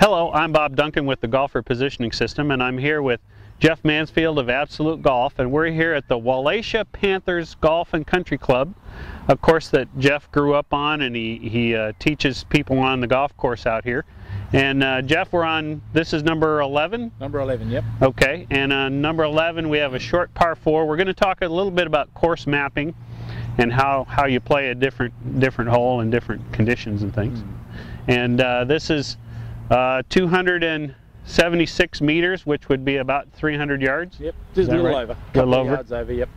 Hello, I'm Bob Duncan with the Golfer Positioning System, and I'm here with Jeff Mansfield of Absolute Golf, and we're here at the Wallacia Panthers Golf and Country Club, a course that Jeff grew up on, and he teaches people on the golf course out here. And Jeff, we're on, this is number 11? Number 11, yep. Okay, and on number 11 we have a short par 4. We're going to talk a little bit about course mapping and how you play a different hole in different conditions and things. And this is 276 meters, which would be about 300 yards. Yep, just a little right? over. A couple of yards over. Yep.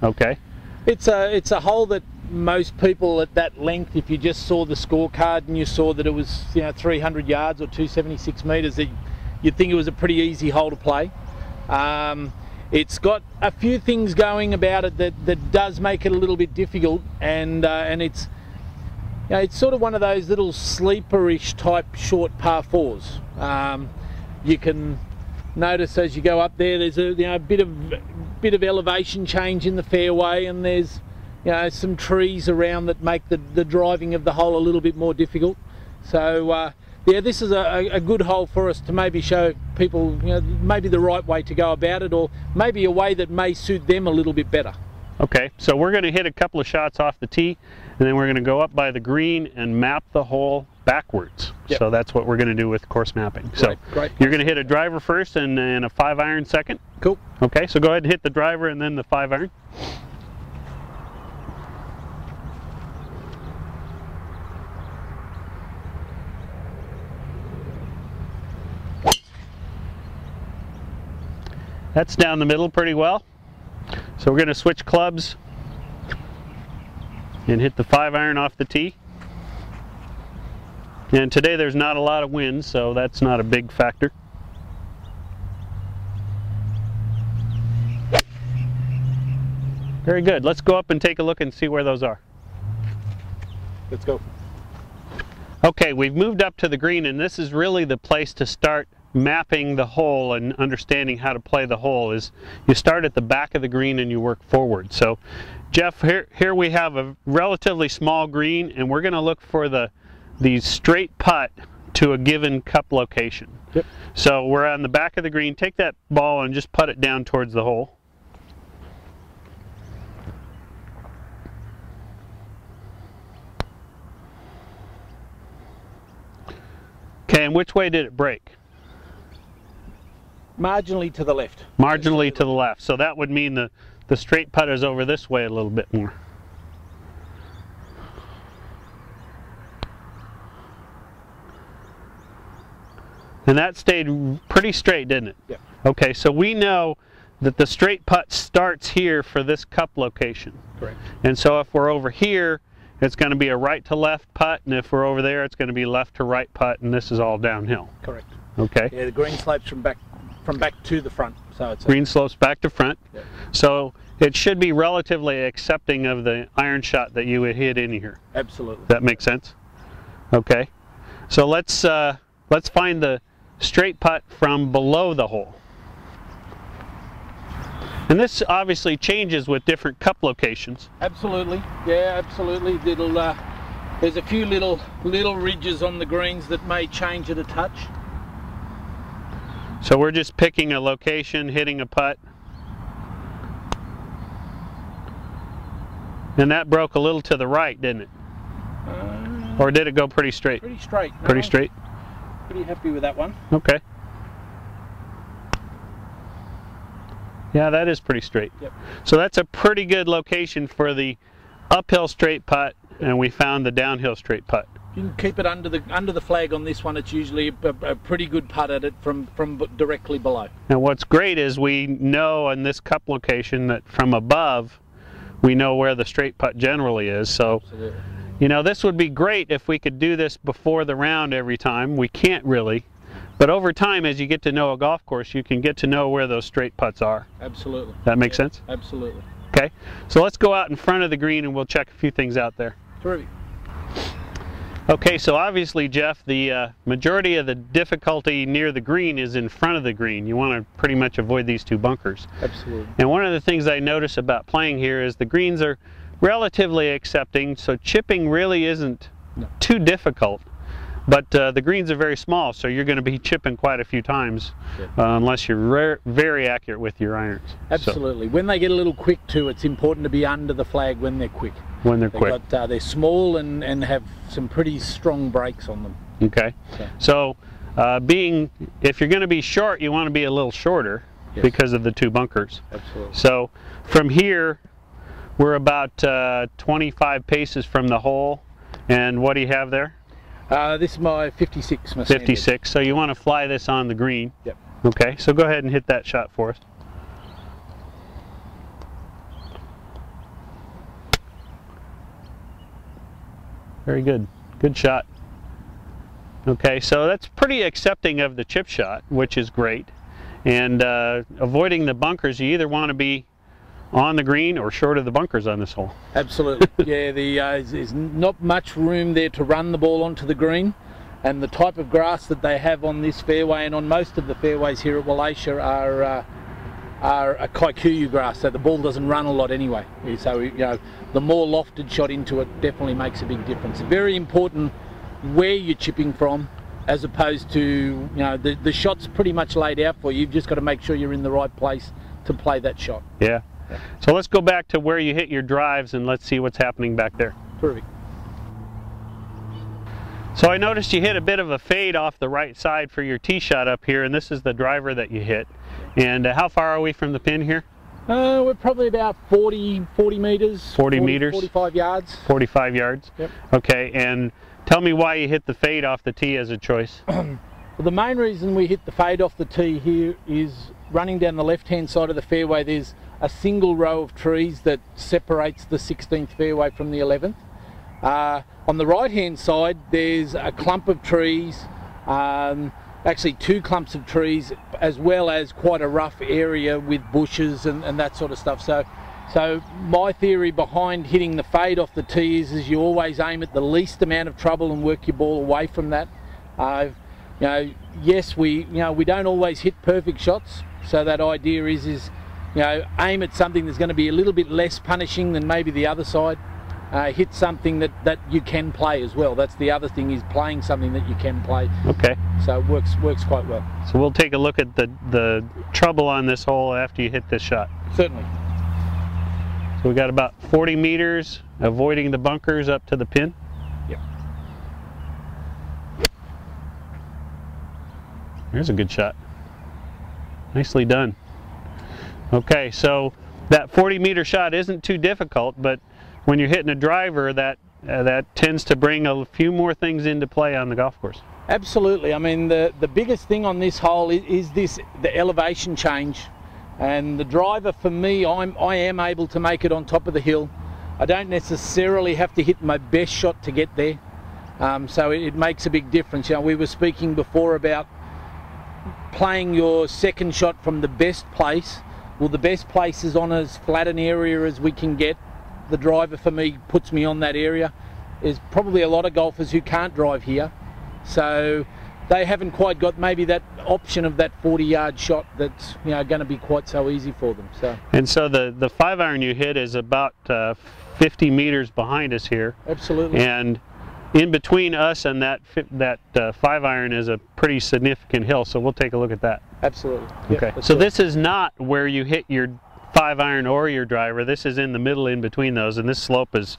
Okay. It's a hole that most people at that length, if you just saw the scorecard and you saw that it was 300 yards or 276 meters, you'd think it was a pretty easy hole to play. It's got a few things going about it that does make it a little bit difficult, and it's it's sort of one of those little sleeperish type short par 4s. You can notice as you go up there, there's a bit of elevation change in the fairway, and there's some trees around that make the driving of the hole a little bit more difficult. So yeah, this is a good hole for us to maybe show people maybe the right way to go about it, or maybe a way that may suit them a little bit better. Okay, so we're going to hit a couple of shots off the tee, and then we're going to go up by the green and map the hole backwards. Yep. So that's what we're going to do with course mapping. So great. You're going to hit a driver first and a 5-iron second. Cool. Okay, so go ahead and hit the driver and then the 5-iron. That's down the middle pretty well. So we're going to switch clubs and hit the 5-iron off the tee. And today there's not a lot of wind, so that's not a big factor. Very good. Let's go up and take a look and see where those are. Let's go. Okay, we've moved up to the green, and this is really the place to start mapping the hole and understanding how to play the hole. Is you start at the back of the green and you work forward. So Jeff, here we have a relatively small green, and we're going to look for the straight putt to a given cup location. Yep. So we're on the back of the green. Take that ball and just putt it down towards the hole. Okay, and which way did it break? Marginally to the left. Marginally to the left. So that would mean the straight putt is over this way a little bit more. And that stayed pretty straight, didn't it? Yeah. Okay, so we know that the straight putt starts here for this cup location. Correct. And so if we're over here, it's going to be a right to left putt, and if we're over there, it's going to be left to right putt, and this is all downhill. Correct. Okay. Yeah, the green slopes from back to the front. So it's green slopes back to front. Yeah. So it should be relatively accepting of the iron shot that you would hit in here. Absolutely. That makes sense? Okay. So let's find the straight putt from below the hole. And this obviously changes with different cup locations. Absolutely. Yeah, absolutely. There's a few little ridges on the greens that may change it a touch. So we're just picking a location, hitting a putt. And that broke a little to the right, didn't it? Or did it go pretty straight? Pretty straight. No, pretty straight? Pretty happy with that one. Okay. Yeah, that is pretty straight. Yep. So that's a pretty good location for the uphill straight putt, and we found the downhill straight putt. You can keep it under the flag on this one. It's usually a pretty good putt at it from directly below. And what's great is we know on this cup location that from above, we know where the straight putt generally is. So, absolutely. This would be great if we could do this before the round every time. We can't really. But over time, as you get to know a golf course, you can get to know where those straight putts are. Absolutely. That makes sense? Absolutely. Okay, so let's go out in front of the green and we'll check a few things out there. Terrific. Okay, so obviously, Jeff, the majority of the difficulty near the green is in front of the green. You want to pretty much avoid these two bunkers. Absolutely. And one of the things I notice about playing here is the greens are relatively accepting, so chipping really isn't too difficult. But the greens are very small, so you're going to be chipping quite a few times, unless you're very accurate with your irons. Absolutely. So, when they get a little quick too, it's important to be under the flag when they're quick. When they're quick. They're small and have some pretty strong brakes on them. Okay. So if you're going to be short, you want to be a little shorter because of the two bunkers. Absolutely. So from here, we're about 25 paces from the hole. And what do you have there? This is my 56. 56. So you want to fly this on the green. Yep. Okay, so go ahead and hit that shot for us. Very good. Good shot. Okay, so that's pretty accepting of the chip shot, which is great. And avoiding the bunkers, you either want to be on the green or short of the bunkers on this hole. Absolutely. Yeah, there's not much room there to run the ball onto the green, and the type of grass that they have on this fairway and on most of the fairways here at Wallacia are a kikuyu grass, so the ball doesn't run a lot anyway. So the more lofted shot into it definitely makes a big difference. Very important where you're chipping from, as opposed to the shot's pretty much laid out for you. You've just got to make sure you're in the right place to play that shot. Yeah. So let's go back to where you hit your drives and let's see what's happening back there. Terrific. So I noticed you hit a bit of a fade off the right side for your tee shot up here, and this is the driver that you hit. And how far are we from the pin here? We're probably about 40 meters. 40 meters? 45 yards. 45 yards? Yep. Okay, and tell me why you hit the fade off the tee as a choice. Well, the main reason we hit the fade off the tee here is running down the left-hand side of the fairway, there's a single row of trees that separates the 16th fairway from the 11th. On the right-hand side, there's a clump of trees, actually two clumps of trees, as well as quite a rough area with bushes and that sort of stuff. So my theory behind hitting the fade off the tee is you always aim at the least amount of trouble and work your ball away from that. Yes, we don't always hit perfect shots, so that idea is aim at something that's going to be a little bit less punishing than maybe the other side. Hit something that you can play as well. That's the other thing, is playing something that you can play. Okay. So it works quite well. So we'll take a look at the trouble on this hole after you hit this shot. Certainly. So we got about 40 meters, avoiding the bunkers up to the pin. Yep. There's a good shot. Nicely done. Okay, so that 40-meter shot isn't too difficult, but when you're hitting a driver, that tends to bring a few more things into play on the golf course. Absolutely. I mean, the biggest thing on this hole is the elevation change, and the driver, for me, I am able to make it on top of the hill. I don't necessarily have to hit my best shot to get there, so it makes a big difference. We were speaking before about playing your second shot from the best place. Well, the best place is on as flat an area as we can get. The driver, for me, puts me on that area. There's probably a lot of golfers who can't drive here, so they haven't quite got maybe that option of that 40-yard shot that's going to be quite so easy for them. And so the 5-iron you hit is about 50 meters behind us here. Absolutely. And in between us and that 5-iron is a pretty significant hill, so we'll take a look at that. Absolutely. Okay. Yep, so this is not where you hit your 5-iron or your driver. This is in the middle in between those, and this slope is,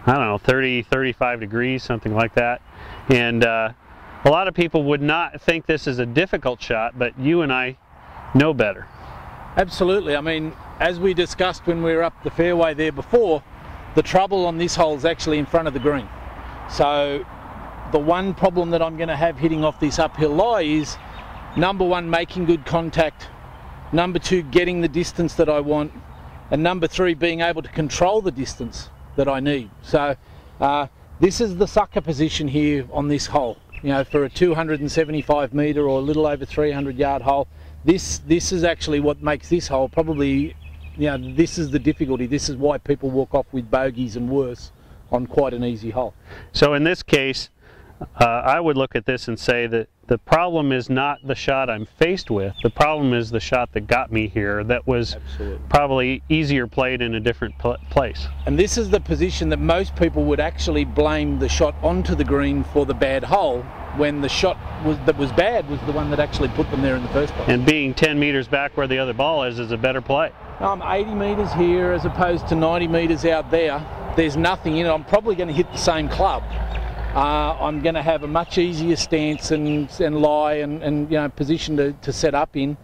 I don't know, 30, 35 degrees, something like that. And a lot of people would not think this is a difficult shot, but you and I know better. Absolutely. I mean, as we discussed when we were up the fairway there before, the trouble on this hole is actually in front of the green. So the one problem that I'm going to have hitting off this uphill lie is, number one, making good contact, number two, getting the distance that I want, and number three, being able to control the distance that I need. So this is the sucker position here on this hole. For a 275 metre or a little over 300-yard hole, this is actually what makes this hole probably, this is the difficulty. This is why people walk off with bogeys and worse on quite an easy hole. So in this case, I would look at this and say that the problem is not the shot I'm faced with. The problem is the shot that got me here that was probably easier played in a different place. And this is the position that most people would actually blame the shot onto the green for the bad hole, when the shot that was bad was the one that actually put them there in the first place. And being 10 meters back where the other ball is a better play. I'm 80 metres here as opposed to 90 metres out there. There's nothing in it. I'm probably going to hit the same club. I'm going to have a much easier stance and lie and you know, position to set up in.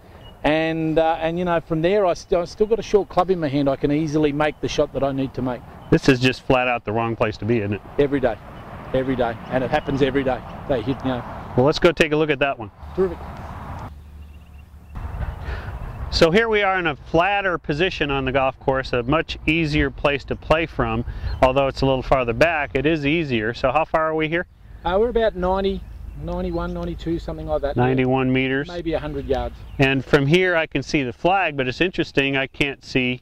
And you know, from there I've still got a short club in my hand. I can easily make the shot that I need to make. This is just flat out the wrong place to be, isn't it? Every day, and it happens every day. They hit, you know. Well, let's go take a look at that one. Terrific. So here we are in a flatter position on the golf course, a much easier place to play from. Although it's a little farther back, it is easier. So how far are we here? We're about 90, 91, 92, something like that. 91 meters. Maybe 100 yards. And from here I can see the flag, but it's interesting, I can't see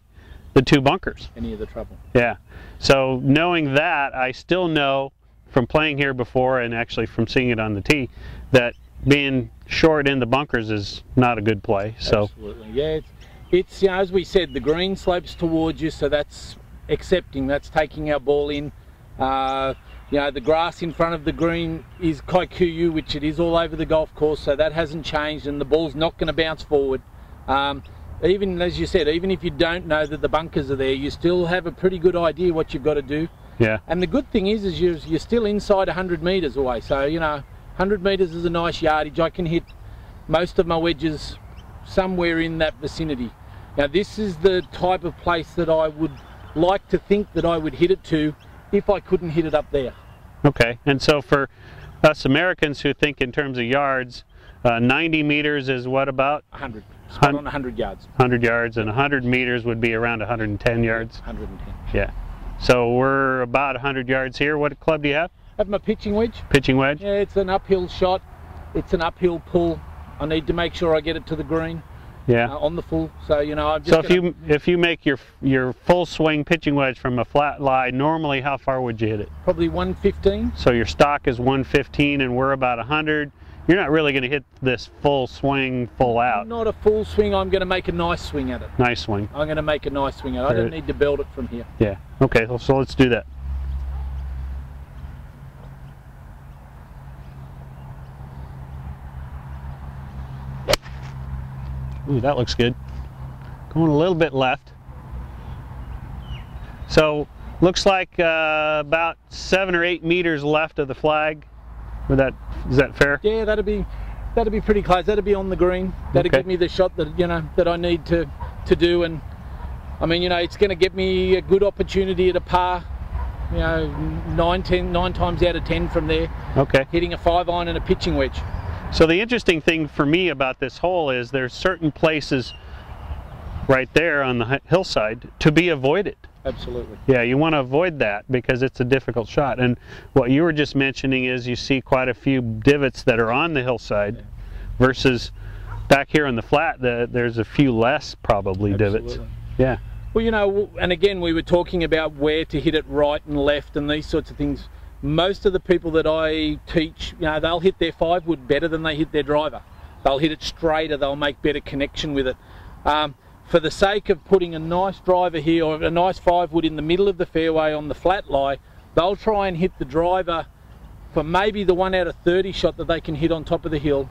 the two bunkers. Any of the trouble. Yeah. So knowing that, I still know from playing here before and actually from seeing it on the tee that being short in the bunkers is not a good play. So absolutely, yeah. It's you know, as we said, the green slopes towards you, so that's accepting. That's taking our ball in. You know, the grass in front of the green is Kikuyu, which it is all over the golf course, so that hasn't changed, and the ball's not going to bounce forward. Even as you said, even if you don't know that the bunkers are there, you still have a pretty good idea what you've got to do. Yeah. And the good thing is you're still inside 100 metres away, so you know. 100 metres is a nice yardage. I can hit most of my wedges somewhere in that vicinity. Now this is the type of place that I would like to think that I would hit it to if I couldn't hit it up there. Okay, and so for us Americans who think in terms of yards, 90 meters is what about? 100. Spot on 100 yards. 100 yards, and 100 meters would be around 110 yards? 110. Yeah. So we're about 100 yards here. What club do you have? I have my pitching wedge. Pitching wedge? Yeah, it's an uphill shot. It's an uphill pull. I need to make sure I get it to the green. Yeah. On the full. So you know, I'm just. So if you make your full swing pitching wedge from a flat lie, normally how far would you hit it? Probably 115. So your stock is 115, and we're about 100. You're not really going to hit this full swing, full out. Not a full swing. I'm going to make a nice swing at it. Nice swing. I'm going to make a nice swing at it. I don't need to build it from here. Yeah. Okay. So let's do that. Ooh, that looks good. Going a little bit left. So looks like about 7 or 8 meters left of the flag. Is that fair? Yeah, that'd be pretty close. That'd be on the green. That'd give me the shot that that I need to do. And I mean, it's going to get me a good opportunity at a par. 9 times out of 10 from there. Okay. Hitting a 5-iron and a pitching wedge. So the interesting thing for me about this hole is there's certain places right there on the hillside to be avoided. Absolutely. Yeah, you want to avoid that because it's a difficult shot. And what you were just mentioning is you see quite a few divots that are on the hillside versus back here on the flat, there's a few less probably divots. Yeah. Well, and again, we were talking about where to hit it right and left and these sorts of things. Most of the people that I teach, they'll hit their 5-wood better than they hit their driver. They'll hit it straighter, they'll make better connection with it. For the sake of putting a nice driver here or a nice 5-wood in the middle of the fairway on the flat lie, they'll try and hit the driver for maybe the 1 out of 30 shot that they can hit on top of the hill.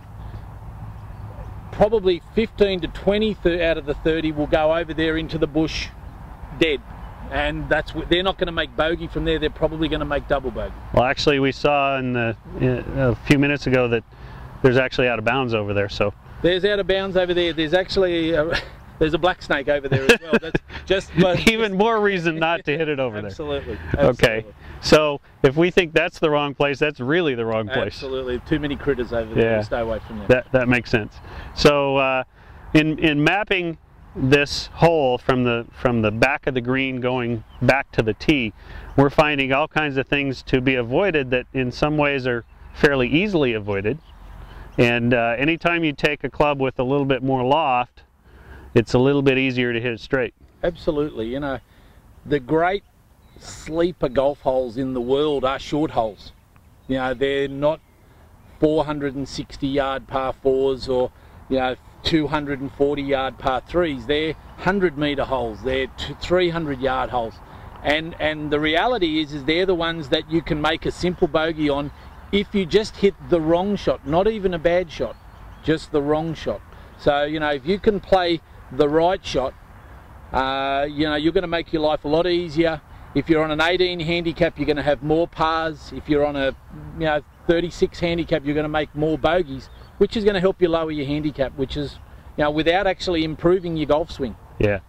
Probably 15 to 20 out of the 30 will go over there into the bush dead. And they're not going to make bogey from there, they're probably going to make double bogey. Well, actually we saw a few minutes ago that there's actually out of bounds over there. So there's out of bounds over there. There's actually there's a black snake over there as well. That's just even more reason not to hit it over Absolutely. there. Okay. So if we think that's the wrong place, that's really the wrong place. Absolutely. Too many critters over there. Yeah. Stay away from there. That makes sense. So in mapping this hole from the back of the green going back to the tee, we're finding all kinds of things to be avoided that in some ways are fairly easily avoided. And anytime you take a club with a little bit more loft, it's a little bit easier to hit it straight. Absolutely. The great sleeper golf holes in the world are short holes. They're not 460 yard par 4s or 240 yard par 3s. They're 100 metre holes. They're 300 yard holes. And the reality is they're the ones that you can make a simple bogey on if you just hit the wrong shot, not even a bad shot, just the wrong shot. So, you know, if you can play the right shot, you know, you're going to make your life a lot easier. If you're on an 18 handicap, you're going to have more pars. If you're on a 36 handicap, you're going to make more bogeys, which is going to help you lower your handicap, which is, without actually improving your golf swing. Yeah.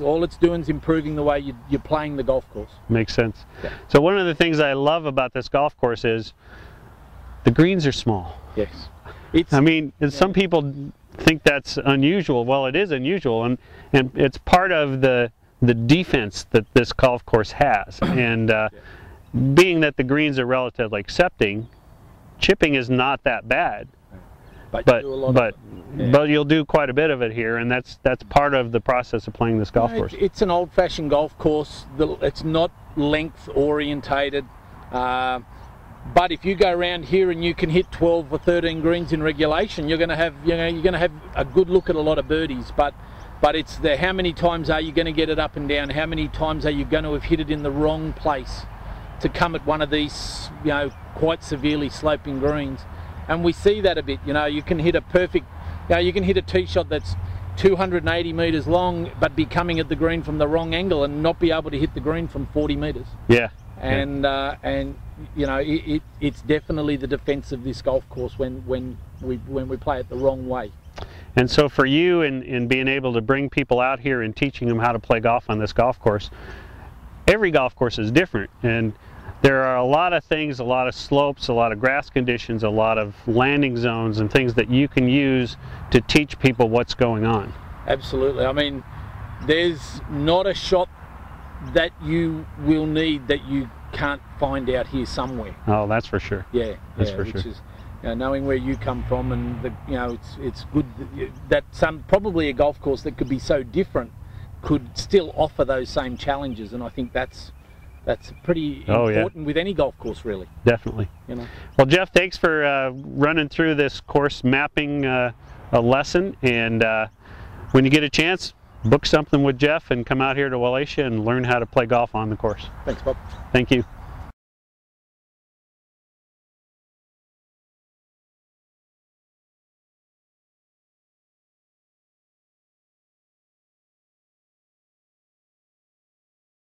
All it's doing is improving the way you're playing the golf course. Makes sense. Yeah. So one of the things I love about this golf course is the greens are small. Yes. Some people think that's unusual. Well, it is unusual, and it's part of the defense that this golf course has. And being that the greens are relatively accepting, chipping is not that bad. But you'll do quite a bit of it here, and that's part of the process of playing this golf course. It's an old-fashioned golf course. It's not length orientated. But if you go around here and you can hit 12 or 13 greens in regulation, you're going to have a good look at a lot of birdies. But it's how many times are you going to get it up and down? How many times are you going to have hit it in the wrong place to come at one of these quite severely sloping greens? And we see that a bit. You can hit a perfect, you can hit a tee shot that's 280 metres long, but be coming at the green from the wrong angle and not be able to hit the green from 40 metres. Yeah. And it's definitely the defence of this golf course when we play it the wrong way. And so for you, in being able to bring people out here and teaching them how to play golf on this golf course, every golf course is different, and there are a lot of things, a lot of slopes, a lot of grass conditions, a lot of landing zones and things that you can use to teach people what's going on. Absolutely. I mean, there's not a shot that you will need that you can't find out here somewhere. Oh, that's for sure. Yeah, that's for which sure. Is, knowing where you come from, and it's good that probably a golf course that could be so different could still offer those same challenges, and I think that's pretty important with any golf course, really. Definitely. Well, Jeff, thanks for running through this course mapping a lesson, and when you get a chance, book something with Jeff and come out here to Wallacia and learn how to play golf on the course. Thanks, Bob. Thank you.